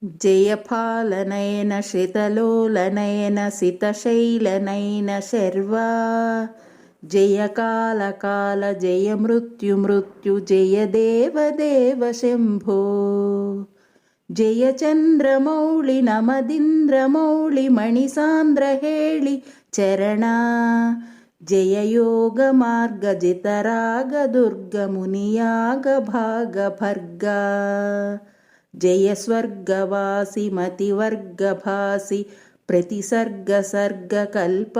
జయపాలనయన శ్రితలోలనయన సితశైలనయన శర్వా జయకాల కాల జయ మృత్యు మృత్యు జయ దేవదేవ శంభో జయ చంద్రమౌళి నమదింద్రమౌళి మణిసాంద్ర ಹೇಳಿ చరణ జయ ಯೋಗ మార్గ జితరాగ దుర్గ మునియాగ భాగ భర్గ జయ స్వర్గవాసి మతివర్గభాసి ప్రతిసర్గ సర్గ కల్ప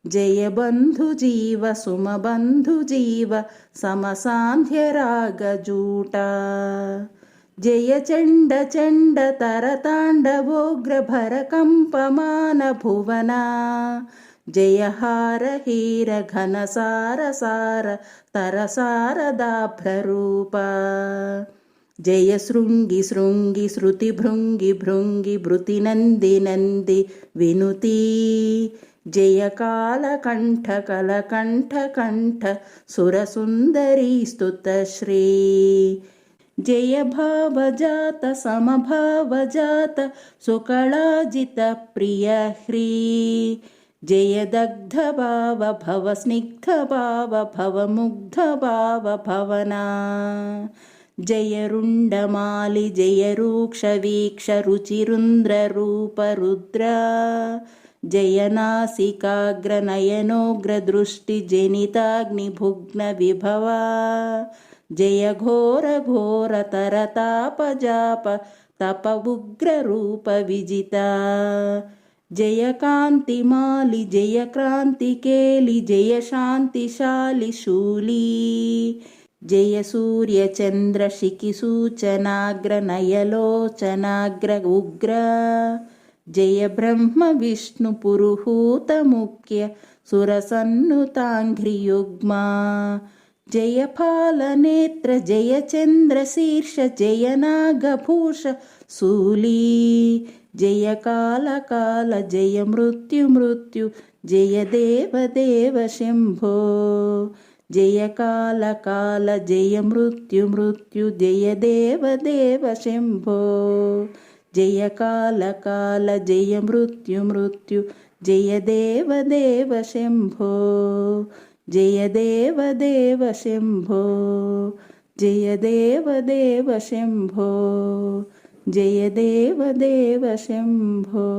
జయ బంధు జీవ సుమబంధు జీవ సమసాంధ్య రాగ జూట జయ చండ చండ తరతాండవోగ్ర భర కంపమాన భువన జయ హార హీర ఘన సార సార తరసారదాభ్ర రూప జయ శృంగి శృంగి శృతి భృంగి భృంగి భృతి నంది నంది వినుతి జయ కాల కంఠ కల కంఠ కంఠ సురసుందరీ స్తుత శ్రీ జయ భావజాత సమభావజాత సుకళాజిత ప్రియ హ్రీ జయ దగ్ధ భావ భవ స్నిగ్ధ భావ భవ ముగ్ధ భావ భవనా జయ రుండమాలి జయ రూక్ష వీక్ష రుచిరుంద్ర రూప రుద్ర జయ నాసికాగ్ర నయనోగ్ర దృష్టి జనితాగ్నిభుగ్న విభవ జయ ఘోర ఘోర తరతాపజాప తప ఉగ్ర రూప విజిత జయ కాంతిమాలి జయ క్రాంతికేలి జయ శాంతిశాలి శూలీ జయ సూర్య చంద్ర శిఖి సూచనాగ్ర నయలోచనాగ్ర ఉగ్ర జయ బ్రహ్మ విష్ణు పురుహూత ముఖ్య సురసన్నుతాంఘ్రియుగ్మ జయ పాలనేత్ర జయ చంద్ర శీర్ష జయ నాగభూష శూలీ జయ కాల కాల జయ మృత్యు మృత్యు జయ దేవదేవ శంభో జయ కాల కాల జయ మృత్యు మృత్యు జయ దేవదేవ శంభో జయ కాల కాల జయ మృత్యు మృత్యు జయ దేవదేవ శంభో జయ దేవదేవ శంభో జయ దేవదేవ శంభో జయ దేవదేవ శంభో.